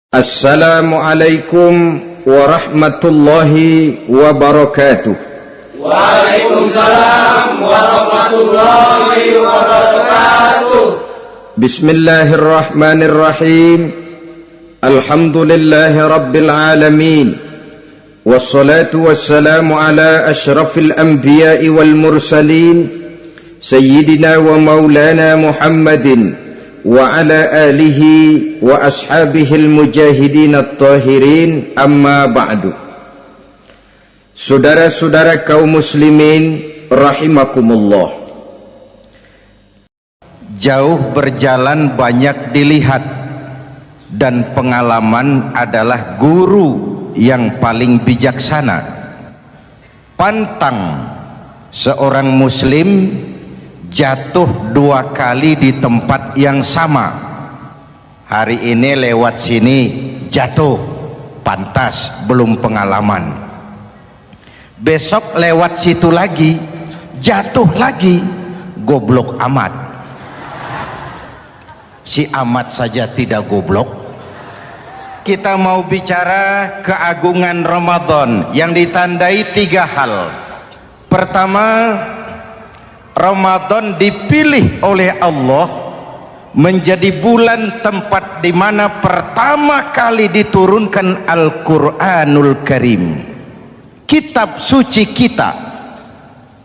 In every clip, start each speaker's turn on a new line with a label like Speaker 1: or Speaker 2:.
Speaker 1: Assalamualaikum warahmatullahi wabarakatuh.
Speaker 2: Waalaikumsalam warahmatullahi wabarakatuh.
Speaker 1: Bismillahirrahmanirrahim. Alhamdulillahi rabbil alamin. Wassalatu wassalamu ala ashrafil anbiya'i wal mursalin Sayyidina wa maulana Muhammadin wa ala alihi wa ashabihil mujahidin at-tahirin, amma ba'du. Saudara-saudara kaum muslimin rahimakumullah, jauh berjalan banyak dilihat, dan pengalaman adalah guru yang paling bijaksana. Pantang seorang muslim jatuh dua kali di tempat yang sama. Hari ini lewat sini jatuh, pantas belum pengalaman. Besok lewat situ lagi jatuh lagi, goblok amat. Si amat saja tidak goblok. Kita mau bicara keagungan Ramadan yang ditandai tiga hal. Pertama, Ramadan dipilih oleh Allah menjadi bulan tempat di mana pertama kali diturunkan Al-Quranul Karim, kitab suci kita,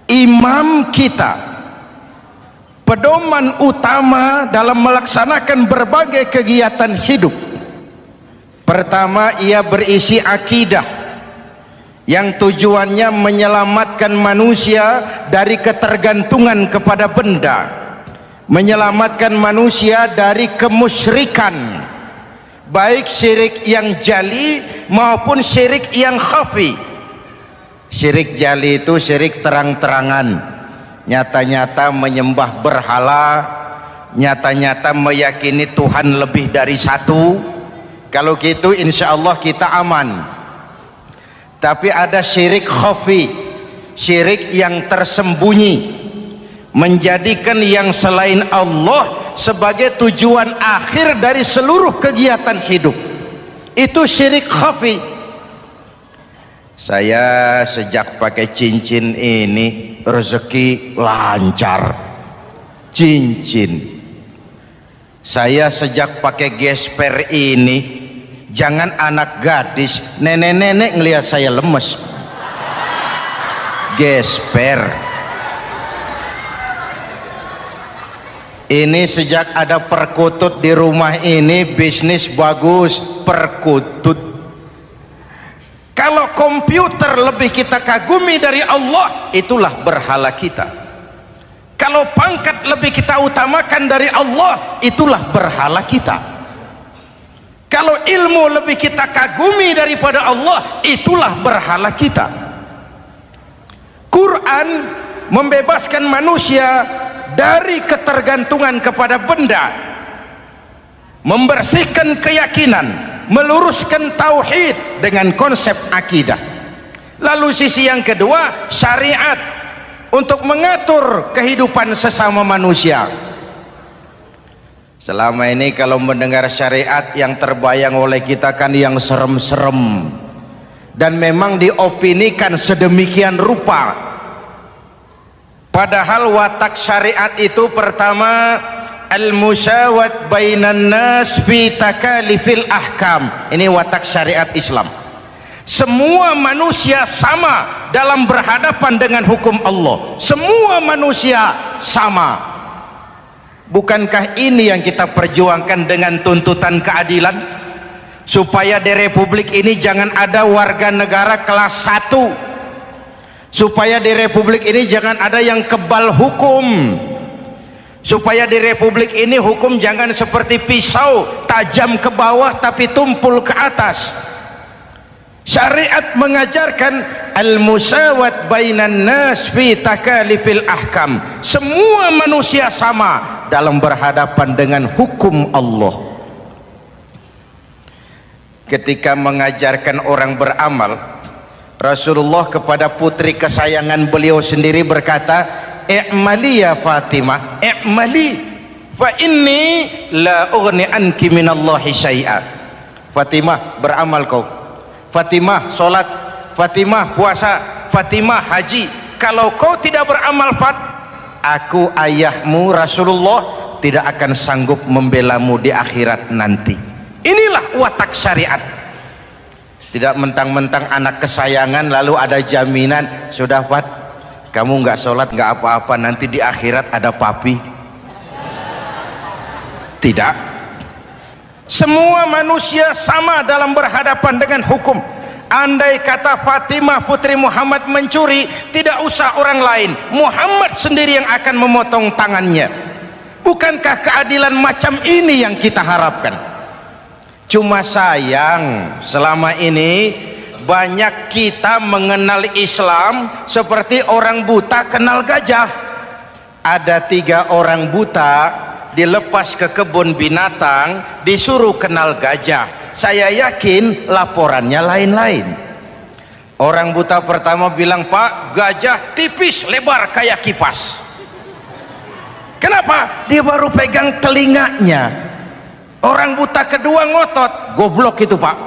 Speaker 1: imam kita, pedoman utama dalam melaksanakan berbagai kegiatan hidup. Pertama, ia berisi akidah yang tujuannya menyelamatkan manusia dari ketergantungan kepada benda, menyelamatkan manusia dari kemusyrikan, baik syirik yang jali maupun syirik yang khafi. Syirik jali itu syirik terang-terangan, nyata-nyata menyembah berhala, nyata-nyata meyakini Tuhan lebih dari satu. Kalau gitu insya Allah kita aman. Tapi ada syirik khafi, syirik yang tersembunyi, menjadikan yang selain Allah sebagai tujuan akhir dari seluruh kegiatan hidup. Itu syirik khafi. Saya sejak pakai cincin ini rezeki lancar. Cincin. Saya sejak pakai gesper ini, jangan anak gadis, nenek-nenek ngelihat saya lemes. Gesper. Ini sejak ada perkutut di rumah ini, bisnis bagus. Perkutut. Kalau komputer lebih kita kagumi dari Allah, itulah berhala kita. Kalau pangkat lebih kita utamakan dari Allah, itulah berhala kita. Kalau ilmu lebih kita kagumi daripada Allah, itulah berhala kita. Quran membebaskan manusia dari ketergantungan kepada benda, membersihkan keyakinan, meluruskan tauhid dengan konsep akidah. Lalu sisi yang kedua, syariat untuk mengatur kehidupan sesama manusia. Selama ini kalau mendengar syariat yang terbayang oleh kita kan yang serem-serem, dan memang diopinikan sedemikian rupa. Padahal watak syariat itu pertama, al-musawat bainan nas fi takalifil ahkam. Ini watak syariat Islam. Semua manusia sama dalam berhadapan dengan hukum Allah. Semua manusia sama. Bukankah ini yang kita perjuangkan dengan tuntutan keadilan? Supaya di republik ini jangan ada warga negara kelas 1. Supaya di republik ini jangan ada yang kebal hukum. Supaya di republik ini hukum jangan seperti pisau, tajam ke bawah tapi tumpul ke atas. Syariat mengajarkan al-musawat bainan nas fi takalifil ahkam. Semua manusia sama dalam berhadapan dengan hukum Allah. Ketika mengajarkan orang beramal, Rasulullah kepada putri kesayangan beliau sendiri berkata, "I'mali ya Fatimah, i'mali fa inni la ughni anki minallahi syai'a." Fatimah beramal kau, Fatimah sholat, Fatimah puasa, Fatimah haji. Kalau kau tidak beramal, aku ayahmu Rasulullah tidak akan sanggup membelamu di akhirat nanti. Inilah watak syariat. Tidak mentang-mentang anak kesayangan lalu ada jaminan, sudah Fat, kamu nggak sholat nggak apa-apa, nanti di akhirat ada papi. Tidak. Semua manusia sama dalam berhadapan dengan hukum. Andai kata Fatimah putri Muhammad mencuri, tidak usah orang lain, Muhammad sendiri yang akan memotong tangannya. Bukankah keadilan macam ini yang kita harapkan? Cuma sayang, selama ini banyak kita mengenal Islam seperti orang buta kenal gajah. Ada 3 orang buta dilepas ke kebun binatang, disuruh kenal gajah. Saya yakin laporannya lain-lain. Orang buta pertama bilang, Pak, gajah tipis lebar kayak kipas. Kenapa? Dia baru pegang telinganya. Orang buta kedua ngotot, goblok itu Pak.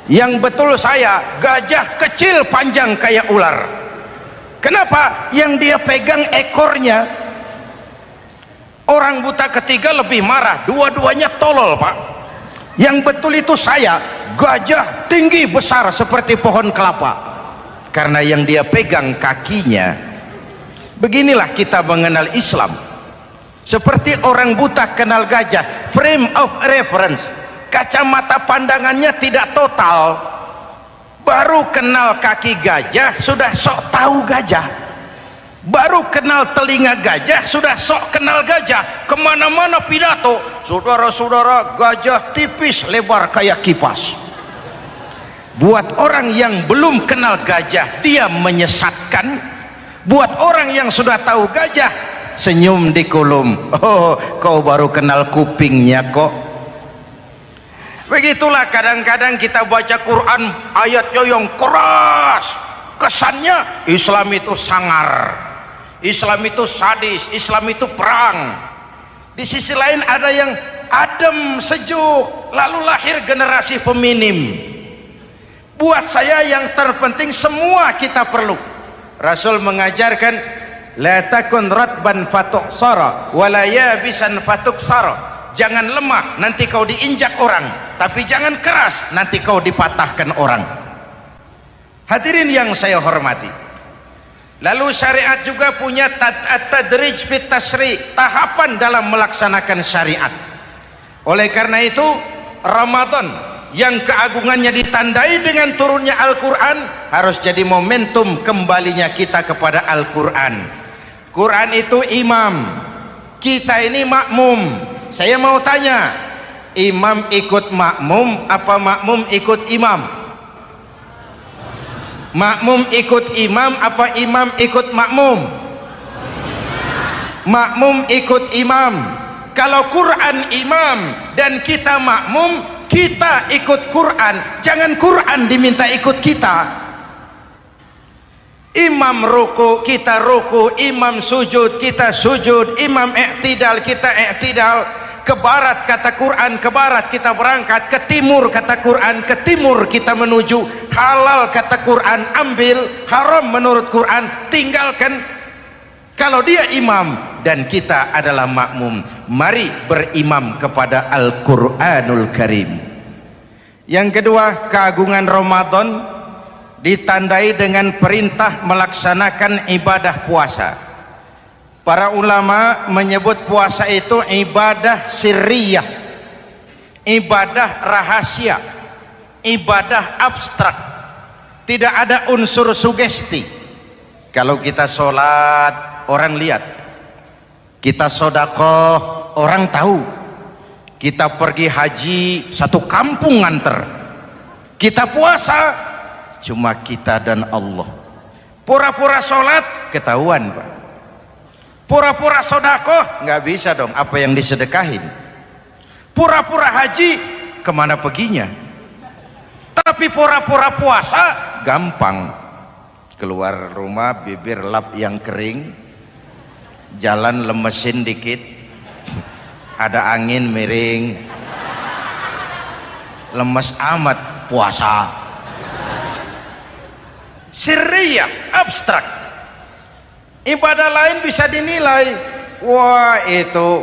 Speaker 1: Yang betul saya, gajah kecil panjang kayak ular. Kenapa? Yang dia pegang ekornya. Orang buta ketiga lebih marah, dua-duanya tolol Pak. Yang betul itu saya, gajah tinggi besar seperti pohon kelapa. Karena yang dia pegang kakinya. Beginilah kita mengenal Islam. Seperti orang buta kenal gajah, frame of reference, kacamata pandangannya tidak total. Baru kenal kaki gajah sudah sok tahu gajah. Baru kenal telinga gajah sudah sok kenal gajah. Kemana-mana pidato, saudara-saudara, gajah tipis lebar kayak kipas. Buat orang yang belum kenal gajah, dia menyesatkan. Buat orang yang sudah tahu gajah, senyum di kolom. Oh, kau baru kenal kupingnya kok. Begitulah kadang-kadang kita baca Quran, ayatnya yang keras, kesannya Islam itu sangar, Islam itu sadis, Islam itu perang. Di sisi lain ada yang adem, sejuk, lalu lahir generasi feminim. Buat saya yang terpenting semua kita perlu. Rasul mengajarkan, la takun ratban fatuksara wala yabisan fatuksara. Jangan lemah, nanti kau diinjak orang, tapi jangan keras, nanti kau dipatahkan orang. Hadirin yang saya hormati, lalu syariat juga punya at-tadrij fit tasri', tahapan dalam melaksanakan syariat. Oleh karena itu, Ramadan yang keagungannya ditandai dengan turunnya Al-Quran harus jadi momentum kembalinya kita kepada Al-Quran. Quran itu imam, kita ini makmum. Saya mau tanya, imam ikut makmum apa makmum ikut imam? Makmum ikut imam apa imam ikut makmum? Makmum ikut imam. Kalau Quran imam dan kita makmum, kita ikut Quran, jangan Quran diminta ikut kita. Imam ruku, kita ruku, imam sujud, kita sujud, imam i'tidal, kita i'tidal. Ke barat kata Quran, ke barat kita berangkat, ke timur kata Quran, ke timur kita menuju. Halal kata Quran, ambil, haram menurut Quran, tinggalkan. Kalau dia imam dan kita adalah makmum, mari berimam kepada Al-Quranul Karim. Yang kedua, keagungan Ramadan ditandai dengan perintah melaksanakan ibadah puasa. Para ulama menyebut puasa itu ibadah sirriyah, ibadah rahasia, ibadah abstrak, tidak ada unsur sugesti. Kalau kita sholat, orang lihat. Kita sedekah, orang tahu. Kita pergi haji, satu kampung nganter. Kita puasa, cuma kita dan Allah. Pura-pura sholat, ketahuan Pak. Pura-pura sedekah, nggak bisa dong, apa yang disedekahin. Pura-pura haji, kemana perginya? Tapi pura-pura puasa, gampang. Keluar rumah, bibir lap yang kering, jalan lemesin dikit, ada angin miring, lemes amat puasa. Sirriyah, abstrak. Ibadah lain bisa dinilai, wah itu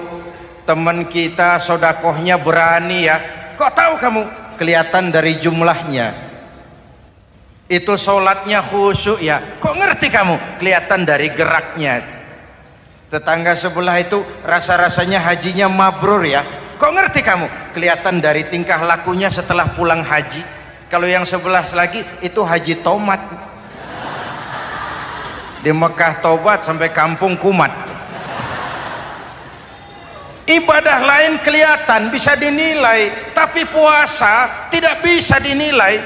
Speaker 1: teman kita sodakohnya berani ya. Kok tahu kamu? Kelihatan dari jumlahnya. Itu sholatnya khusyuk ya. Kok ngerti kamu? Kelihatan dari geraknya. Tetangga sebelah itu rasa-rasanya hajinya mabrur ya. Kok ngerti kamu? Kelihatan dari tingkah lakunya setelah pulang haji. Kalau yang sebelah lagi itu haji tomat. Di Mekah tobat sampai kampung kumat. Ibadah lain kelihatan bisa dinilai, tapi puasa tidak bisa dinilai.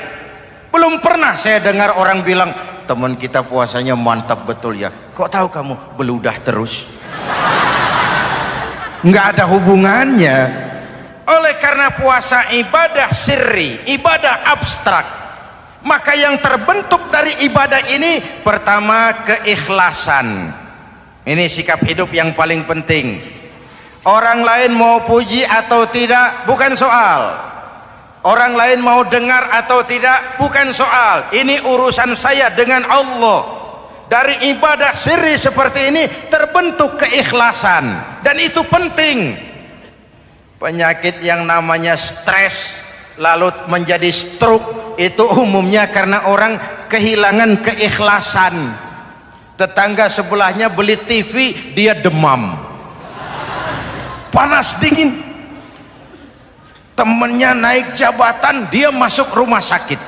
Speaker 1: Belum pernah saya dengar orang bilang, teman kita puasanya mantap betul ya. Kok tahu kamu? Beludah terus. Nggak ada hubungannya. Oleh karena puasa ibadah sirri, ibadah abstrak, maka yang terbentuk dari ibadah ini pertama keikhlasan. Ini sikap hidup yang paling penting. Orang lain mau puji atau tidak bukan soal. Orang lain mau dengar atau tidak bukan soal. Ini urusan saya dengan Allah. Dari ibadah sirri seperti ini terbentuk keikhlasan, dan itu penting. Penyakit yang namanya stres lalu menjadi stroke itu umumnya karena orang kehilangan keikhlasan. Tetangga sebelahnya beli TV, dia demam, panas dingin. Temannya naik jabatan, dia masuk rumah sakit.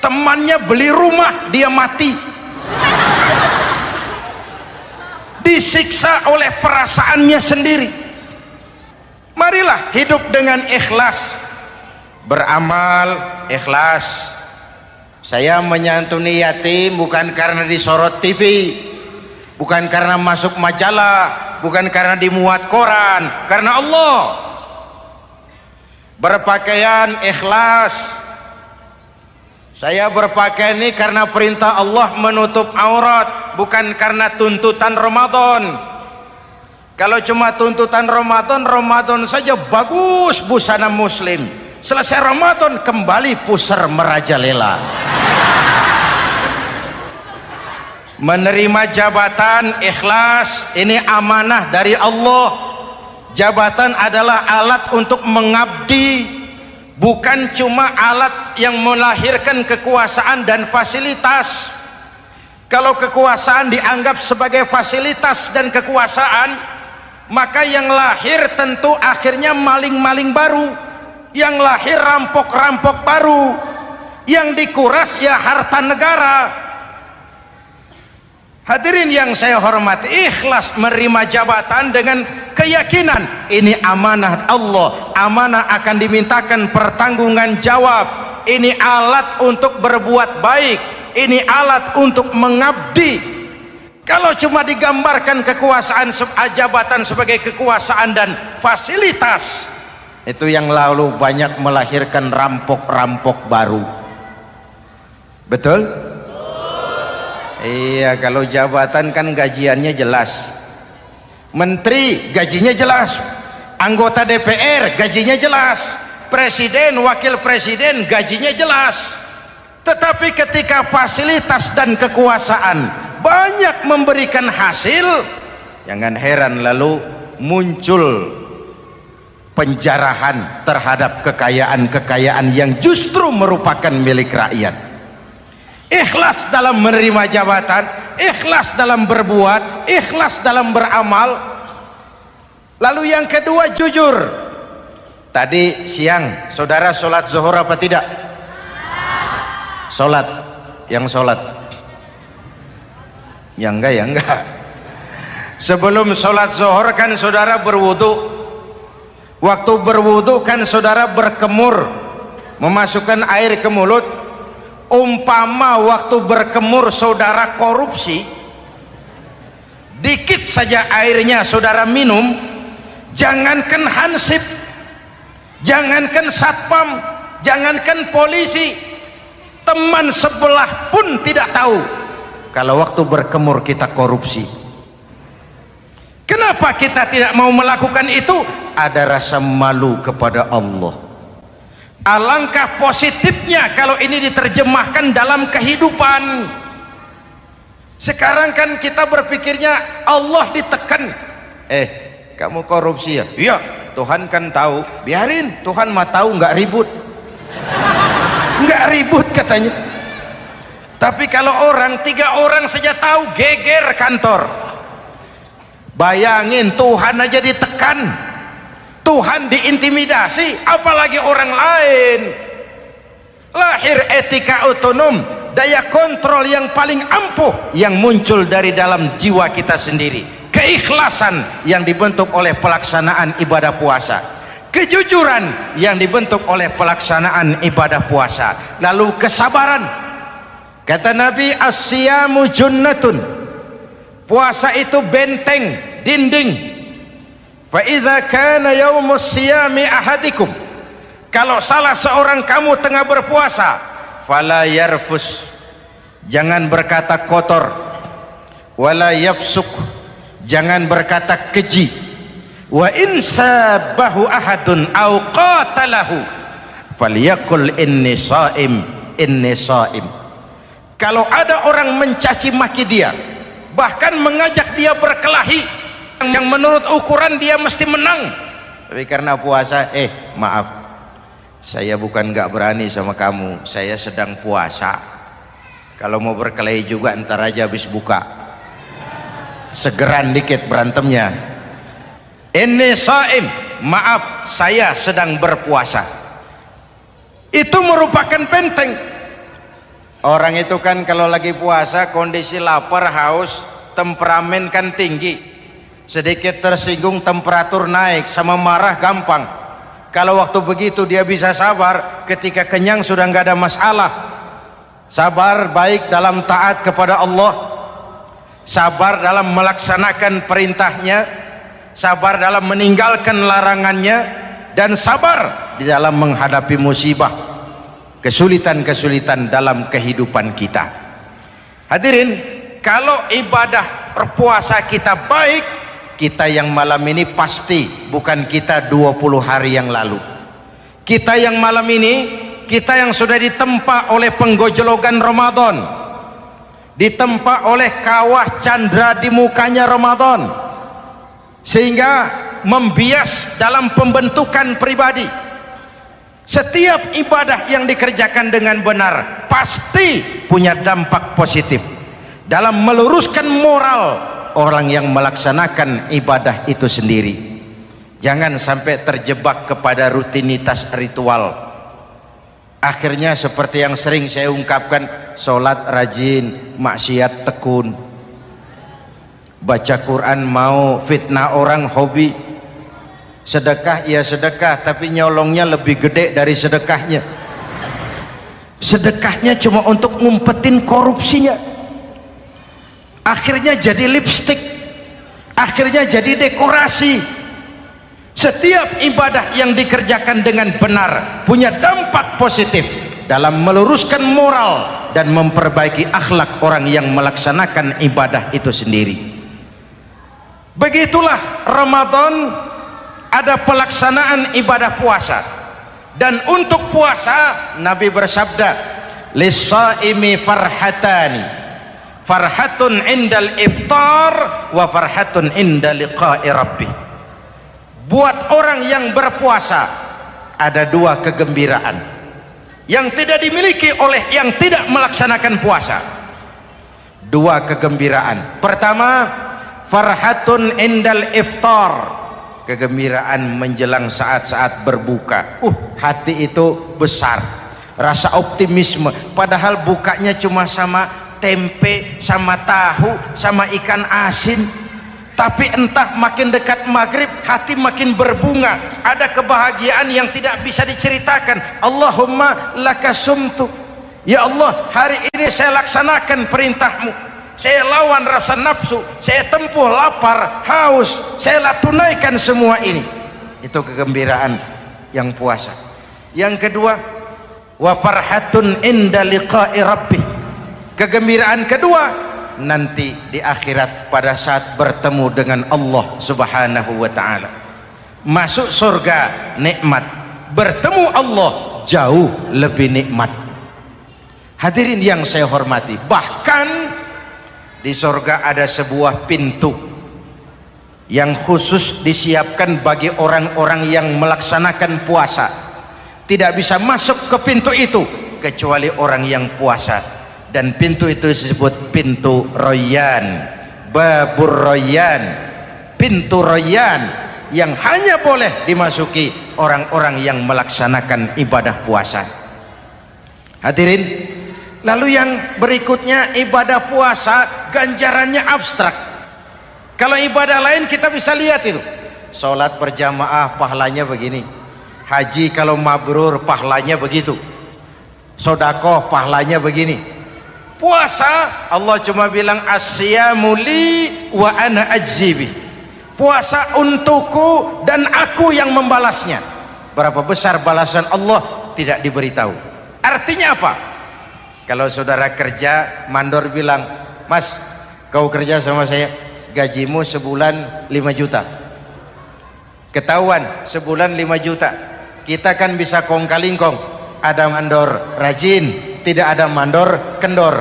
Speaker 1: Temannya beli rumah, dia mati. Disiksa oleh perasaannya sendiri. Marilah hidup dengan ikhlas. Beramal ikhlas. Saya menyantuni yatim bukan karena disorot TV, bukan karena masuk majalah, bukan karena dimuat koran, karena Allah. Berpakaian ikhlas. Saya berpakaian ini karena perintah Allah menutup aurat, bukan karena tuntutan Ramadan. Kalau cuma tuntutan Ramadan, Ramadan saja bagus busana muslim. Selesai Ramadan kembali pusar merajalela. Menerima jabatan ikhlas, ini amanah dari Allah. Jabatan adalah alat untuk mengabdi, bukan cuma alat yang melahirkan kekuasaan dan fasilitas. Kalau kekuasaan dianggap sebagai fasilitas dan kekuasaan, maka yang lahir tentu akhirnya maling-maling baru, yang lahir rampok-rampok baru, yang dikuras ya harta negara. Hadirin yang saya hormati, ikhlas menerima jabatan dengan keyakinan ini amanah Allah, amanah akan dimintakan pertanggungan jawab. Ini alat untuk berbuat baik, ini alat untuk mengabdi. Kalau cuma digambarkan kekuasaan jabatan sebagai kekuasaan dan fasilitas, itu yang lalu banyak melahirkan rampok-rampok baru. Betul? Iya, kalau jabatan kan gajiannya jelas. Menteri gajinya jelas, anggota DPR gajinya jelas, presiden, wakil presiden gajinya jelas. Tetapi ketika fasilitas dan kekuasaan banyak memberikan hasil, jangan heran lalu muncul penjarahan terhadap kekayaan-kekayaan yang justru merupakan milik rakyat. Ikhlas dalam menerima jabatan, ikhlas dalam berbuat, ikhlas dalam beramal. Lalu yang kedua, jujur. Tadi siang saudara sholat zuhur apa tidak? Sholat. Yang sholat? Ya enggak, ya enggak. Sebelum sholat zuhur kan saudara berwudu. Waktu berwudu kan saudara berkemur, memasukkan air ke mulut. Umpama waktu berkemur saudara korupsi, dikit saja airnya saudara minum, jangankan hansip, jangankan satpam, jangankan polisi, teman sebelah pun tidak tahu kalau waktu berkemur kita korupsi. Kenapa kita tidak mau melakukan itu? Ada rasa malu kepada Allah. Alangkah positifnya kalau ini diterjemahkan dalam kehidupan. Sekarang kan kita berpikirnya Allah ditekan. Kamu korupsi ya? Iya, Tuhan kan tahu. Biarin, Tuhan mah tahu, nggak ribut. Nggak ribut katanya. Tapi kalau 3 orang saja tahu, geger kantor. Bayangin, Tuhan aja ditekan, Tuhan diintimidasi, apalagi orang lain. Lahir etika otonom, daya kontrol yang paling ampuh yang muncul dari dalam jiwa kita sendiri. Keikhlasan yang dibentuk oleh pelaksanaan ibadah puasa, kejujuran yang dibentuk oleh pelaksanaan ibadah puasa, lalu kesabaran. Kata Nabi, as-siyamu junnatun, puasa itu benteng, dinding. Fa idza kana yaumus siyami ahadikum, kalau salah seorang kamu tengah berpuasa, fala yarfus, jangan berkata kotor, wala yafsuk, jangan berkata keji. Wa in sabahu ahadun au qatalahu falyaqul inni shaim, inni shaim. Kalau ada orang mencaci maki dia, bahkan mengajak dia berkelahi yang menurut ukuran dia mesti menang, tapi karena puasa, maaf, saya bukan nggak berani sama kamu, saya sedang puasa. Kalau mau berkelahi juga ntar aja habis buka, segeran dikit berantemnya. Inni shaim, maaf, saya sedang berpuasa. Itu merupakan benteng. Orang itu kan kalau lagi puasa kondisi lapar, haus, temperamen kan tinggi, sedikit tersinggung temperatur naik, sama marah gampang. Kalau waktu begitu dia bisa sabar, ketika kenyang sudah nggak ada masalah. Sabar baik dalam taat kepada Allah, sabar dalam melaksanakan perintahnya, sabar dalam meninggalkan larangannya, dan sabar di dalam menghadapi musibah, kesulitan-kesulitan dalam kehidupan kita. Hadirin, kalau ibadah berpuasa kita baik, kita yang malam ini pasti bukan kita 20 hari yang lalu. Kita yang malam ini, kita yang sudah ditempa oleh penggojologan Ramadan, ditempa oleh kawah candra di mukanya Ramadan, sehingga membias dalam pembentukan pribadi. Setiap ibadah yang dikerjakan dengan benar pasti punya dampak positif dalam meluruskan moral orang yang melaksanakan ibadah itu sendiri. Jangan sampai terjebak kepada rutinitas ritual. Akhirnya seperti yang sering saya ungkapkan, sholat rajin, maksiat tekun, baca Quran mau, fitnah orang hobi, sedekah ya sedekah tapi nyolongnya lebih gede dari sedekahnya. Sedekahnya cuma untuk ngumpetin korupsinya. Akhirnya jadi lipstik, akhirnya jadi dekorasi. Setiap ibadah yang dikerjakan dengan benar punya dampak positif dalam meluruskan moral dan memperbaiki akhlak orang yang melaksanakan ibadah itu sendiri. Begitulah Ramadan, ada pelaksanaan ibadah puasa. Dan untuk puasa Nabi bersabda, lis-shaimi farhatani, farhatun indal iftar wa farhatun inda liqa'i rabbih. Buat orang yang berpuasa ada 2 kegembiraan yang tidak dimiliki oleh yang tidak melaksanakan puasa. 2 kegembiraan. Pertama, farhatun indal iftar, kegembiraan menjelang saat-saat berbuka. Hati itu besar, rasa optimisme, padahal bukanya cuma sama tempe, sama tahu, sama ikan asin. Tapi entah makin dekat maghrib hati makin berbunga, ada kebahagiaan yang tidak bisa diceritakan. Allahumma lakasumtu, ya Allah, hari ini saya laksanakan perintahmu, saya lawan rasa nafsu, saya tempuh lapar, haus, saya tunaikan semua ini. Itu kegembiraan yang puasa. Yang kedua, wa farhatun inda liqa'i rabbih, kegembiraan kedua nanti di akhirat pada saat bertemu dengan Allah Subhanahu wa ta'ala. Masuk surga nikmat, bertemu Allah jauh lebih nikmat. Hadirin yang saya hormati, bahkan di surga ada sebuah pintu yang khusus disiapkan bagi orang-orang yang melaksanakan puasa. Tidak bisa masuk ke pintu itu kecuali orang yang puasa, dan pintu itu disebut pintu Rayyan, Babur Rayyan, pintu Rayyan, yang hanya boleh dimasuki orang-orang yang melaksanakan ibadah puasa. Hadirin, lalu yang berikutnya, ibadah puasa ganjarannya abstrak. Kalau ibadah lain kita bisa lihat itu, sholat berjamaah pahalanya begini, haji kalau mabrur pahalanya begitu, sodakoh pahalanya begini. Puasa Allah cuma bilang as-siyamu li wa ana ajzibi, puasa untukku dan aku yang membalasnya. Berapa besar balasan Allah tidak diberitahu. Artinya apa? Kalau saudara kerja, mandor bilang, mas kau kerja sama saya, gajimu sebulan 5 juta, ketahuan sebulan 5 juta, kita kan bisa kong kaling kong, ada mandor rajin, tidak ada mandor kendor,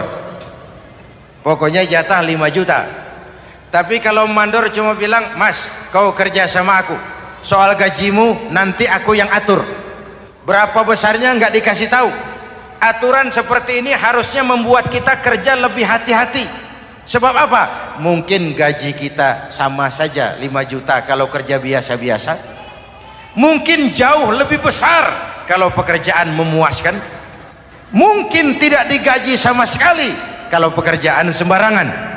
Speaker 1: pokoknya jatah 5 juta. Tapi kalau mandor cuma bilang, mas kau kerja sama aku, soal gajimu nanti aku yang atur, berapa besarnya nggak dikasih tahu. Aturan seperti ini harusnya membuat kita kerja lebih hati-hati. Sebab apa? Mungkin gaji kita sama saja 5 juta kalau kerja biasa-biasa, mungkin jauh lebih besar kalau pekerjaan memuaskan, mungkin tidak digaji sama sekali kalau pekerjaan sembarangan.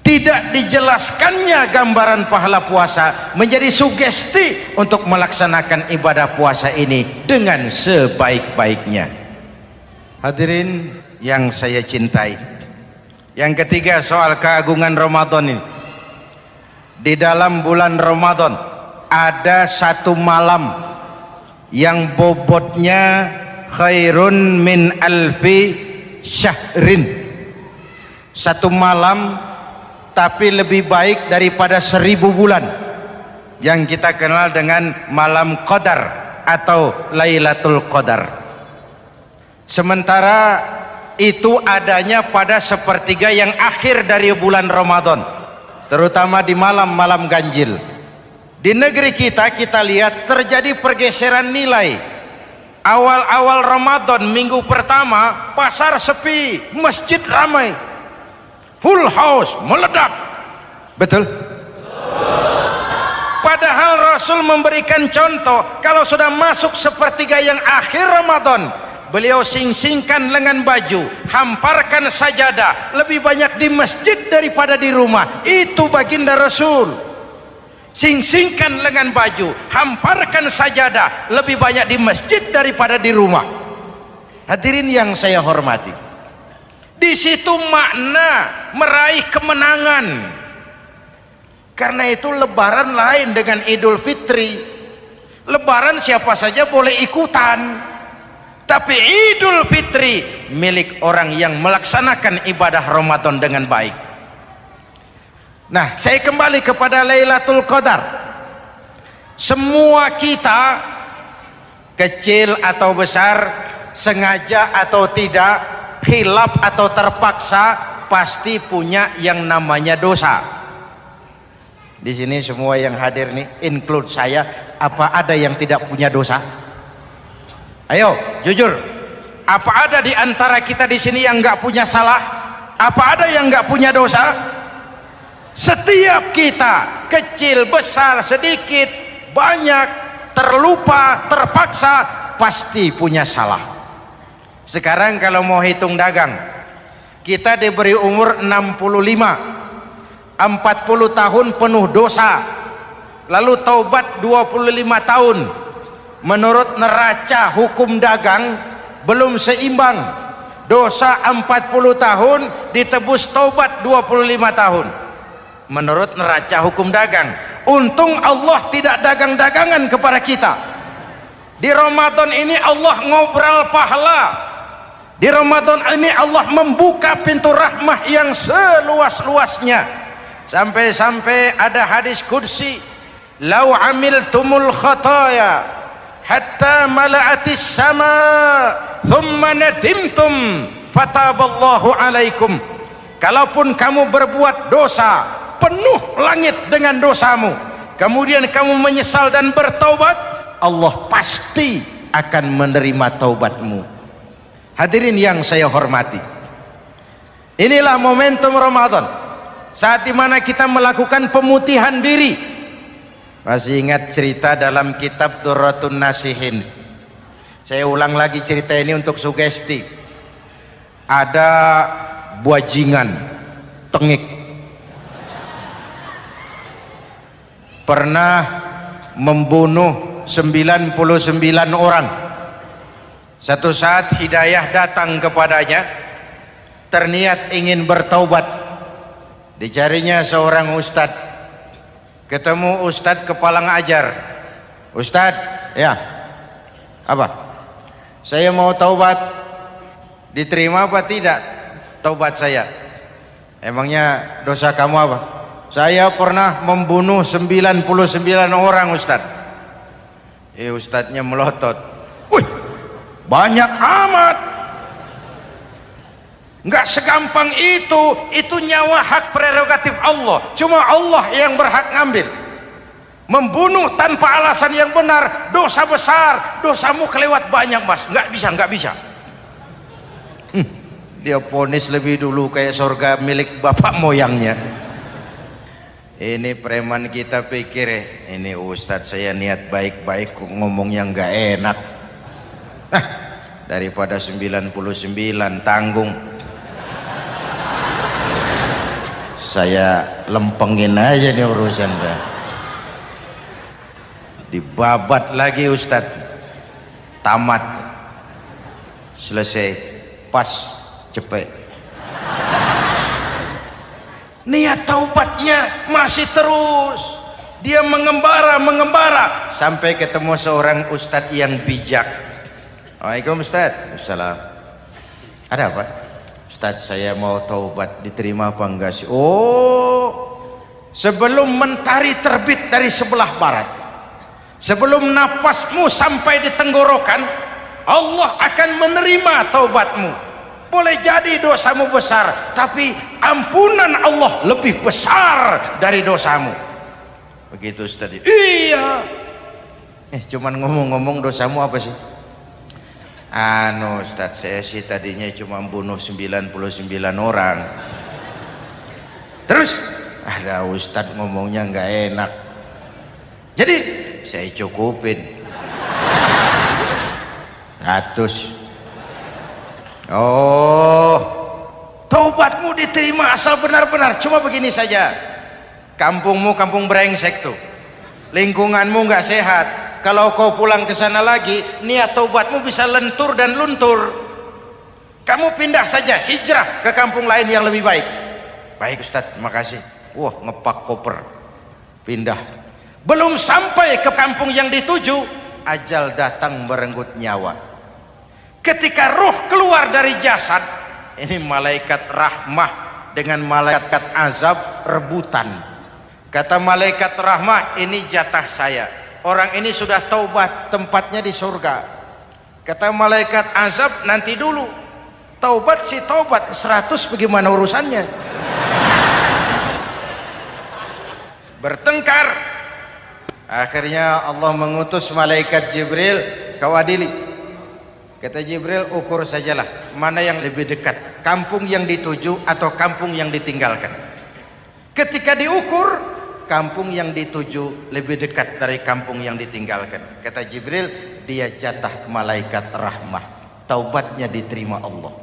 Speaker 1: Tidak dijelaskannya gambaran pahala puasa menjadi sugesti untuk melaksanakan ibadah puasa ini dengan sebaik-baiknya. Hadirin yang saya cintai, yang ketiga soal keagungan Ramadan ini. Di dalam bulan Ramadan ada satu malam yang bobotnya khairun min alfi syahrin. Satu malam tapi lebih baik daripada 1000 bulan, yang kita kenal dengan malam Qadar atau Lailatul Qadar. Sementara itu adanya pada sepertiga yang akhir dari bulan Ramadan, terutama di malam-malam ganjil. Di negeri kita lihat terjadi pergeseran nilai. Awal-awal Ramadan, minggu pertama pasar sepi, masjid ramai, full house, meledak. Betul? Padahal Rasul memberikan contoh, kalau sudah masuk sepertiga yang akhir Ramadan, beliau sing-singkan lengan baju, hamparkan sajadah, lebih banyak di masjid daripada di rumah. Itu baginda Rasul. Sing-singkan lengan baju, hamparkan sajadah, lebih banyak di masjid daripada di rumah. Hadirin yang saya hormati, di situ makna meraih kemenangan. Karena itu lebaran lain dengan Idul Fitri. Lebaran siapa saja boleh ikutan, tapi Idul Fitri milik orang yang melaksanakan ibadah Ramadan dengan baik. Nah, saya kembali kepada Lailatul Qadar. Semua kita, kecil atau besar, sengaja atau tidak, khilaf atau terpaksa, pasti punya yang namanya dosa. Di sini semua yang hadir nih, include saya, apa ada yang tidak punya dosa? Ayo, jujur. Apa ada di antara kita di sini yang nggak punya salah? Apa ada yang nggak punya dosa? Setiap kita, kecil, besar, sedikit, banyak, terlupa, terpaksa, pasti punya salah. Sekarang kalau mau hitung dagang, kita diberi umur 65, 40 tahun penuh dosa, lalu taubat 25 tahun. Menurut neraca hukum dagang belum seimbang. Dosa 40 tahun ditebus taubat 25 tahun. Menurut neraca hukum dagang. Untung Allah tidak dagang-dagangan kepada kita. Di Ramadan ini Allah ngobrol pahala. Di Ramadan ini Allah membuka pintu rahmah yang seluas-luasnya. Sampai-sampai ada hadis kursi, lau amiltumul khataya hatta mala'atis sama thumma nadimtum fataballahu alaikum. Kalaupun kamu berbuat dosa, penuh langit dengan dosamu, kemudian kamu menyesal dan bertaubat, Allah pasti akan menerima taubatmu. Hadirin yang saya hormati, inilah momentum Ramadan, saat dimana kita melakukan pemutihan diri. Masih ingat cerita dalam kitab Durratun Nasihin? Saya ulang lagi cerita ini untuk sugesti. Ada buajingan tengik pernah membunuh 99 orang. Satu saat hidayah datang kepadanya, terniat ingin bertaubat. Dicarinya seorang ustadz, ketemu ustadz kepala ngajar. Ustadz, ya, apa? Saya mau taubat, diterima apa tidak taubat saya? Emangnya dosa kamu apa? Saya pernah membunuh 99 orang Ustadz. Ustadznya melotot, wih, banyak amat. Nggak segampang itu nyawa hak prerogatif Allah, cuma Allah yang berhak ngambil. Membunuh tanpa alasan yang benar dosa besar, dosamu kelewat banyak mas, nggak bisa. Dia ponis lebih dulu kayak surga milik bapak moyangnya. Ini preman kita pikir ini ustadz saya niat baik-baik kok ngomongnya nggak enak. Daripada 99 tanggung, saya lempengin aja nih urusan dah. Dibabat lagi ustadz, tamat, selesai, pas, cepet. Niat taubatnya masih terus, dia mengembara sampai ketemu seorang ustadz yang bijak. Waalaikumsalam Ustadz. Assalam. Ada apa? Ustadz, saya mau taubat, diterima apa enggak sih? Oh, sebelum mentari terbit dari sebelah barat, sebelum napasmu sampai di tenggorokan, Allah akan menerima taubatmu. Boleh jadi dosamu besar, tapi ampunan Allah lebih besar dari dosamu. Begitu Ustaz. Iya. Cuman ngomong-ngomong dosamu apa sih? Ustaz, saya sih tadinya cuma bunuh 99 orang. Terus ada Ustaz ngomongnya nggak enak, jadi saya cukupin 100. Oh, taubatmu diterima asal benar-benar. Cuma begini saja, kampungmu kampung brengsek tuh, lingkunganmu nggak sehat. Kalau kau pulang ke sana lagi, niat taubatmu bisa lentur dan luntur. Kamu pindah saja, hijrah ke kampung lain yang lebih baik. Baik Ustadz, makasih. Wah, ngepak koper, pindah. Belum sampai ke kampung yang dituju, ajal datang merenggut nyawa. Ketika ruh keluar dari jasad, ini malaikat rahmah dengan malaikat azab rebutan. Kata malaikat rahmah, ini jatah saya. Orang ini sudah taubat, tempatnya di surga. Kata malaikat azab, nanti dulu. Taubat sih taubat, 100 bagaimana urusannya? Bertengkar. Akhirnya Allah mengutus malaikat Jibril, kau adili. Kata Jibril, ukur sajalah mana yang lebih dekat, kampung yang dituju atau kampung yang ditinggalkan. Ketika diukur, kampung yang dituju lebih dekat dari kampung yang ditinggalkan. Kata Jibril, dia jatah malaikat rahmah, taubatnya diterima Allah.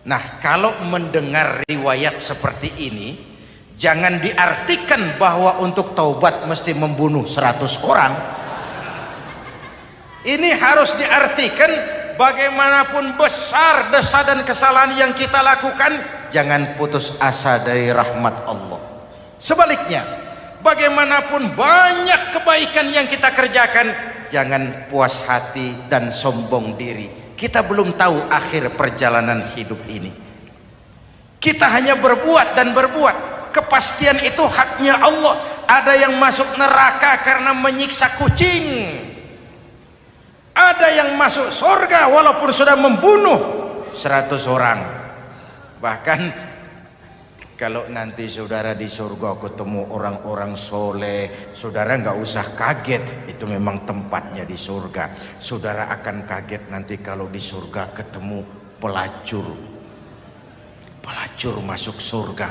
Speaker 1: Nah, kalau mendengar riwayat seperti ini, jangan diartikan bahwa untuk taubat mesti membunuh 100 orang. Ini harus diartikan bagaimanapun besar dosa dan kesalahan yang kita lakukan, jangan putus asa dari rahmat Allah. Sebaliknya, bagaimanapun banyak kebaikan yang kita kerjakan, jangan puas hati dan sombong diri. Kita belum tahu akhir perjalanan hidup ini. Kita hanya berbuat dan berbuat. Kepastian itu haknya Allah. Ada yang masuk neraka karena menyiksa kucing. ada yang masuk surga walaupun sudah membunuh 100 orang. Bahkan kalau nanti saudara di surga ketemu orang-orang soleh, saudara nggak usah kaget, itu memang tempatnya di surga. Saudara akan kaget nanti kalau di surga ketemu pelacur masuk surga.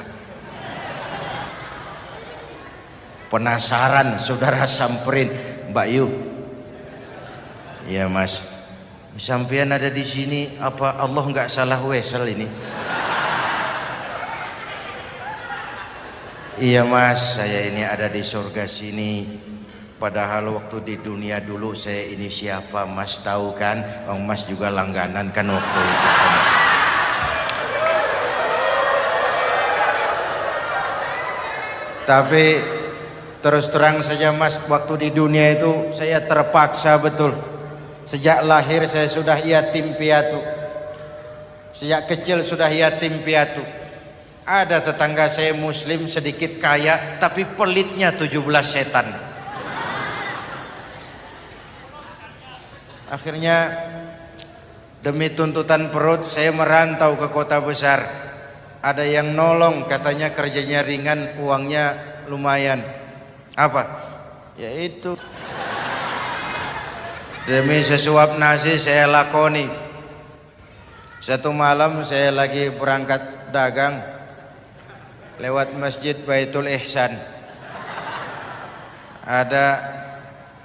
Speaker 1: Penasaran, saudara samperin, Mbak Yu, iya Mas, sampean ada di sini, apa Allah nggak salah wesel ini? Iya Mas, saya ini ada di surga sini. Padahal waktu di dunia dulu saya ini siapa Mas tahu kan? Mas juga langganan kan waktu itu. Tapi terus terang saja Mas, waktu di dunia itu saya terpaksa betul. Sejak lahir saya sudah yatim piatu. Sejak kecil sudah yatim piatu. Ada tetangga saya muslim sedikit kaya, tapi pelitnya 17 setan. Akhirnya demi tuntutan perut saya merantau ke kota besar. Ada yang nolong, katanya kerjanya ringan, uangnya lumayan. Apa? Yaitu demi sesuap nasi saya lakoni. Satu malam saya lagi berangkat dagang, lewat Masjid Baitul Ihsan, ada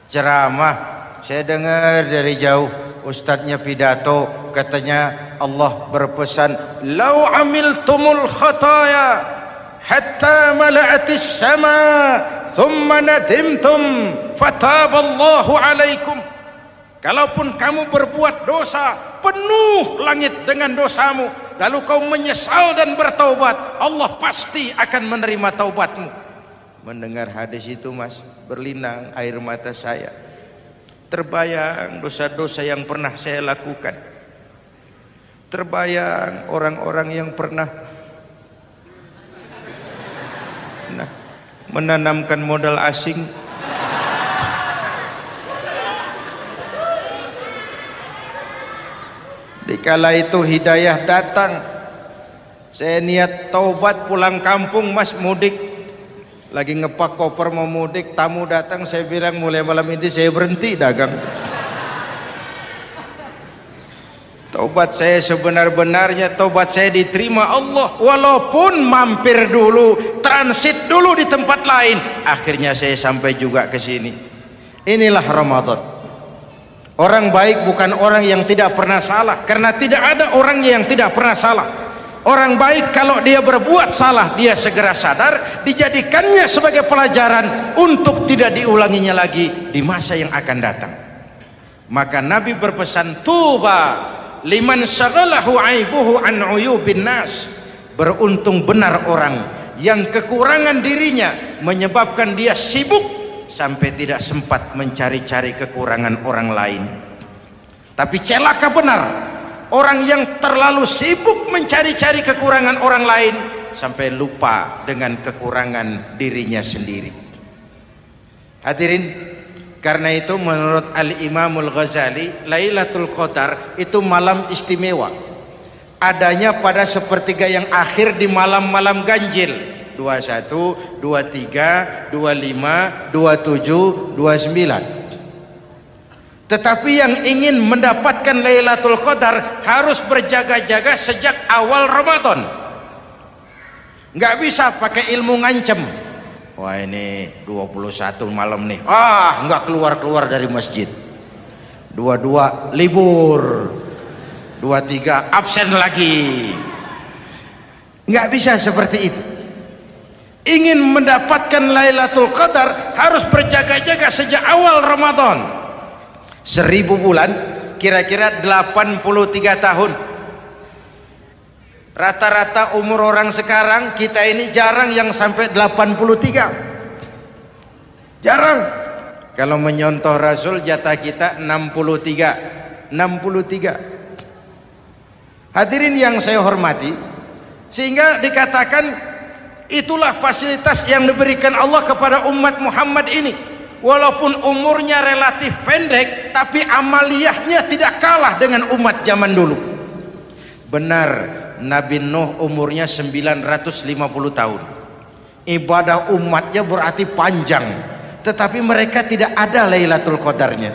Speaker 1: ceramah. Saya dengar dari jauh, ustadznya pidato, katanya Allah berpesan, "Lau amiltumul khataya hatta mala'atis sama, thumma nadimtum, fataballahu alaikum." Kalaupun kamu berbuat dosa, penuh langit dengan dosamu, lalu kau menyesal dan bertaubat, Allah pasti akan menerima taubatmu. Mendengar hadis itu Mas, berlinang air mata saya. Terbayang dosa-dosa yang pernah saya lakukan. Terbayang orang-orang yang pernah menanamkan modal asing. Dikala itu hidayah datang, saya niat taubat pulang kampung Mas, mudik. Lagi ngepak koper mau mudik, tamu datang, saya bilang mulai malam ini saya berhenti dagang. Taubat saya sebenar-benarnya, taubat saya diterima Allah, walaupun mampir dulu, transit dulu di tempat lain, akhirnya saya sampai juga ke sini. Inilah Ramadan. Orang baik bukan orang yang tidak pernah salah, karena tidak ada orang yang tidak pernah salah. Orang baik kalau dia berbuat salah, dia segera sadar, dijadikannya sebagai pelajaran untuk tidak diulanginya lagi di masa yang akan datang. Maka Nabi berpesan, tuba liman syaghalahu aibuhu an uyubin nas. Beruntung benar orang yang kekurangan dirinya menyebabkan dia sibuk sampai tidak sempat mencari-cari kekurangan orang lain. Tapi celaka benar orang yang terlalu sibuk mencari-cari kekurangan orang lain sampai lupa dengan kekurangan dirinya sendiri. Hadirin, karena itu menurut Al-Imamul Ghazali, Lailatul Qadar itu malam istimewa. Adanya pada sepertiga yang akhir di malam-malam ganjil, 21, 23, 25, 27, 29. Tetapi yang ingin mendapatkan Lailatul Qadar harus berjaga-jaga sejak awal Ramadan. Nggak bisa pakai ilmu ngancem. Wah ini 21 malam nih, nggak keluar-keluar dari masjid. 22 libur, 23 absen lagi. Nggak bisa seperti itu. Ingin mendapatkan Lailatul Qadar harus berjaga-jaga sejak awal Ramadan. 1000 bulan kira-kira 83 tahun. Rata-rata umur orang sekarang kita ini jarang yang sampai 83. Jarang. Kalau menyontoh Rasul jatah kita 63. Hadirin yang saya hormati, sehingga dikatakan itulah fasilitas yang diberikan Allah kepada umat Muhammad ini. walaupun umurnya relatif pendek, tapi amaliyahnya tidak kalah dengan umat zaman dulu. Benar, Nabi Nuh umurnya 950 tahun. Ibadah umatnya berarti panjang, tetapi mereka tidak ada Lailatul Qadarnya.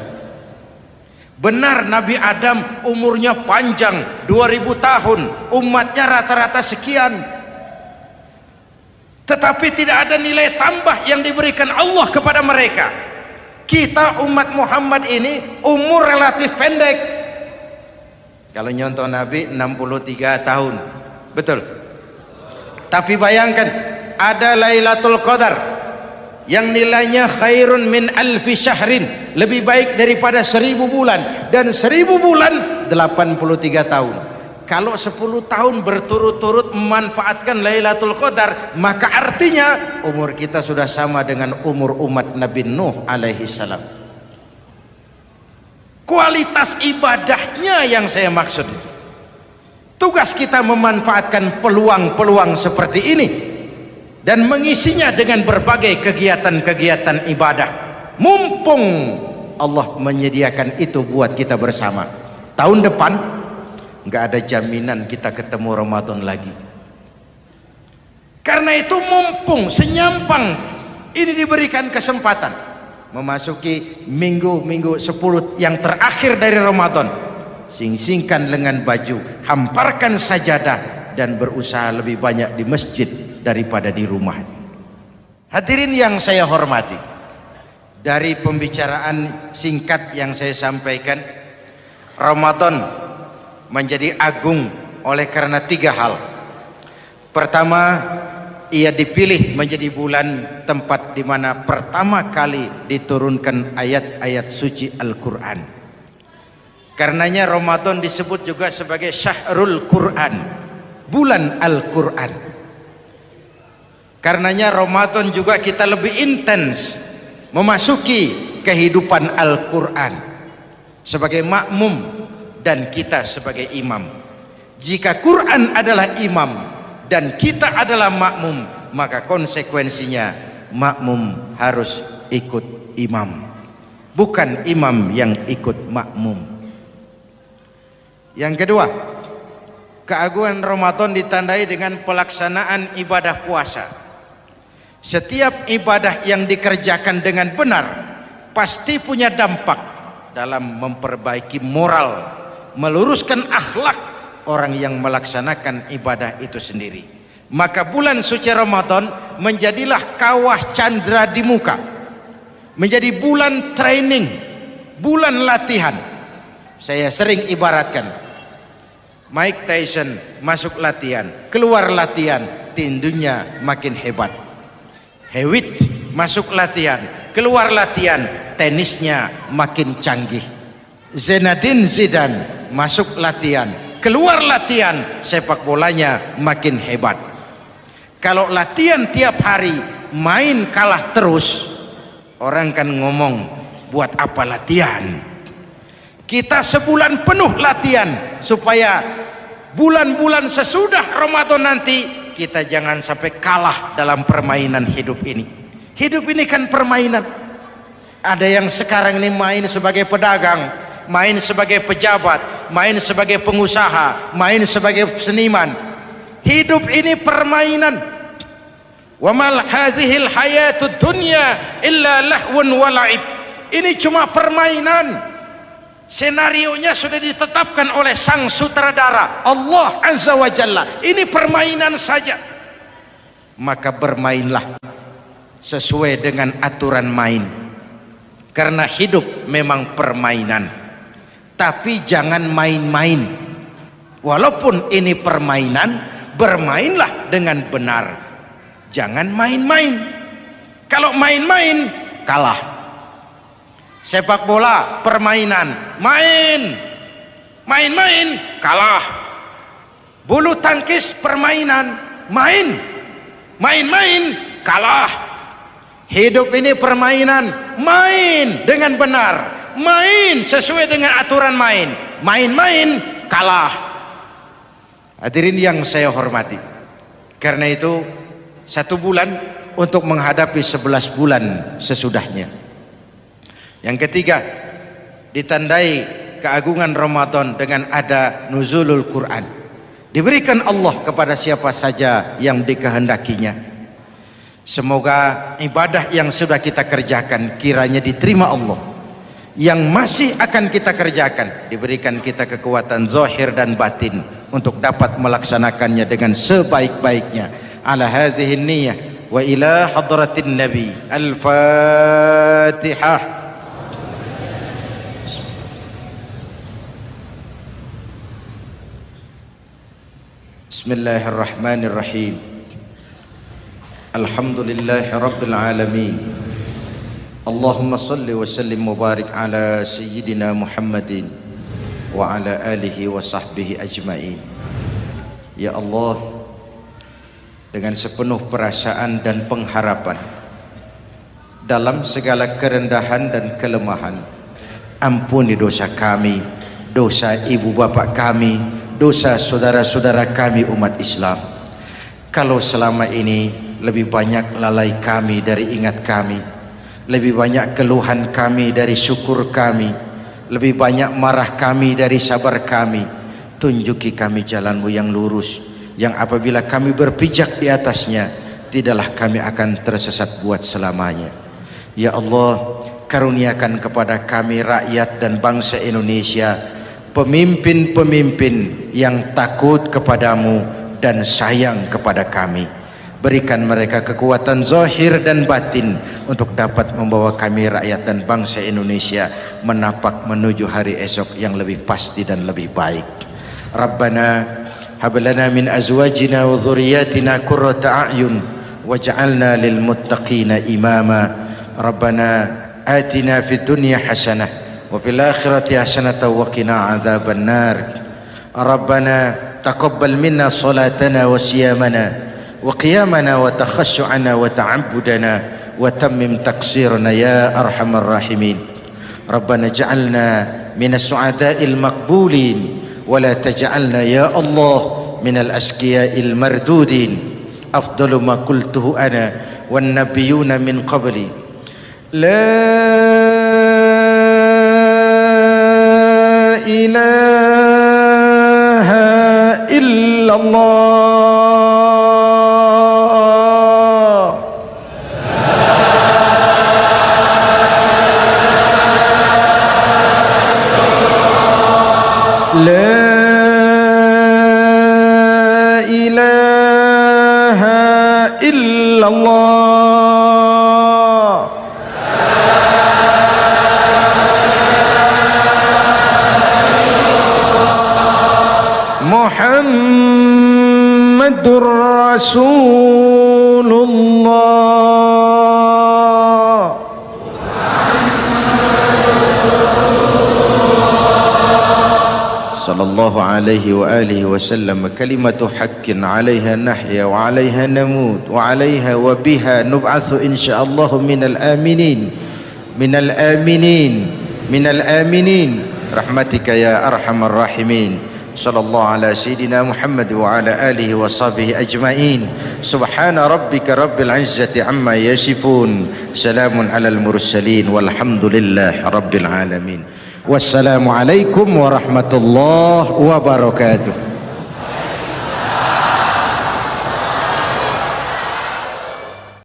Speaker 1: Benar, Nabi Adam umurnya panjang 2000 tahun, umatnya rata-rata sekian, tetapi tidak ada nilai tambah yang diberikan Allah kepada mereka. Kita umat Muhammad ini umur relatif pendek. Kalau nyontoh Nabi 63 tahun, betul. Tapi bayangkan, ada Lailatul Qadar yang nilainya khairun min alfi syahrin, lebih baik daripada 1000 bulan, dan 1000 bulan 83 tahun. Kalau 10 tahun berturut-turut memanfaatkan Lailatul Qadar, maka artinya umur kita sudah sama dengan umur umat Nabi Nuh alaihi salam. Kualitas ibadahnya yang saya maksud. Tugas kita memanfaatkan peluang-peluang seperti ini dan mengisinya dengan berbagai kegiatan-kegiatan ibadah. Mumpung Allah menyediakan itu buat kita bersama. Tahun depan nggak ada jaminan kita ketemu Ramadan lagi. Karena itu mumpung senyampang ini diberikan kesempatan memasuki minggu-minggu 10 yang terakhir dari Ramadan, sing-singkan lengan baju, hamparkan sajadah, dan berusaha lebih banyak di masjid daripada di rumah. Hadirin yang saya hormati, dari pembicaraan singkat yang saya sampaikan, Ramadan menjadi agung oleh karena 3 hal. Pertama, ia dipilih menjadi bulan tempat di mana pertama kali diturunkan ayat-ayat suci Al-Quran. Karenanya Ramadan disebut juga sebagai Syahrul Quran, bulan Al-Quran. Karenanya Ramadan juga kita lebih intens memasuki kehidupan Al-Quran sebagai makmum dan kita sebagai imam. Jika Quran adalah imam dan kita adalah makmum, maka konsekuensinya makmum harus ikut imam, bukan imam yang ikut makmum. Yang kedua, keagungan Ramadan ditandai dengan pelaksanaan ibadah puasa. Setiap ibadah yang dikerjakan dengan benar pasti punya dampak dalam memperbaiki moral, meluruskan akhlak orang yang melaksanakan ibadah itu sendiri. Maka bulan suci Ramadan menjadilah kawah candra di muka, menjadi bulan training, bulan latihan. Saya sering ibaratkan, Mike Tyson masuk latihan, keluar latihan, tindunya makin hebat. Hewitt masuk latihan, keluar latihan, tenisnya makin canggih. Zinedine Zidane masuk latihan, keluar latihan, sepak bolanya makin hebat. Kalau latihan tiap hari, main kalah terus, orang kan ngomong, buat apa latihan? Kita sebulan penuh latihan supaya bulan-bulan sesudah Ramadan nanti kita jangan sampai kalah dalam permainan hidup ini. Hidup ini kan permainan. Ada yang sekarang ini main sebagai pedagang, main sebagai pejabat, main sebagai pengusaha, main sebagai seniman. Hidup ini permainan. Wa mal hadhil hayatud dunya illa lahwun wa la'ib. Ini cuma permainan. Senarionya sudah ditetapkan oleh sang sutradara Allah Azza wa Jalla. Ini permainan saja. Maka bermainlah sesuai dengan aturan main. Karena hidup memang permainan. Tapi jangan main-main. Walaupun ini permainan, bermainlah dengan benar. Jangan main-main. Kalau main-main, kalah. Sepak bola permainan, main-main kalah. Bulu tangkis permainan, main-main kalah. Hidup ini permainan, main dengan benar, main sesuai dengan aturan main, main-main kalah. Hadirin yang saya hormati, karena itu 1 bulan untuk menghadapi 11 bulan sesudahnya. Yang ketiga, ditandai keagungan Ramadan dengan ada nuzulul Quran. Diberikan Allah kepada siapa saja yang dikehendakinya. Semoga ibadah yang sudah kita kerjakan kiranya diterima Allah. Yang masih akan kita kerjakan diberikan kita kekuatan zahir dan batin untuk dapat melaksanakannya dengan sebaik-baiknya. Ala hadhihi niyyah wa ila hadratin nabi. Al-Fatihah. Bismillahirrahmanirrahim. Alhamdulillahi rabbil alamin. Allahumma salli wa sallim mubarak ala sayyidina Muhammadin wa ala alihi wa sahbihi ajma'in. Ya Allah, dengan sepenuh perasaan dan pengharapan dalam segala kerendahan dan kelemahan, ampuni dosa kami, dosa ibu bapak kami, dosa saudara-saudara kami umat Islam. Kalau selama ini lebih banyak lalai kami dari ingat kami, lebih banyak keluhan kami dari syukur kami, lebih banyak marah kami dari sabar kami, tunjuki kami jalan-Mu yang lurus, yang apabila kami berpijak di atasnya, tidaklah kami akan tersesat buat selamanya. Ya Allah, karuniakan kepada kami rakyat dan bangsa Indonesia pemimpin-pemimpin yang takut kepadamu dan sayang kepada kami. Berikan mereka kekuatan zahir dan batin untuk dapat membawa kami rakyat dan bangsa Indonesia menapak menuju hari esok yang lebih pasti dan lebih baik. Rabbana hab lana min azwajina wa dhurriyyatina qurrata a'yun waj'alna lil muttaqina imama. Rabbana atina fid dunya hasanah وفي الآخرة حسنة وقنا عذاب النار. ربنا تقبل منا صلاتنا وصيامنا وقيامنا وتخشعنا وتعبدنا وتمم تقصيرنا يا أرحم الراحمين. ربنا اجعلنا من السعداء المقبولين ولا تجعلنا يا الله من الأشقياء المردودين. أفضل ما قلته أنا والنبيون من قبلي لا ilaha illallah. La ilaha illallah. Muhammadur Rasulullah. Sallallahu alaihi wa alihi wasallam. Kalimatu haqqin 'alaiha nahya wa 'alaiha namut wa 'alaiha wa biha nub'atsu insyaallah minal aminin. Minal aminin. Minal aminin. Rahmatika ya arhamar rahimin. Sallallahu ala sayyidina Muhammad wa ala alihi wa sahbihi ajma'in. Subhana rabbika rabbil izzati amma yasifun. Salamun alal mursalin walhamdulillahi rabbil alamin. Wassalamu alaikum warahmatullahi wabarakatuh.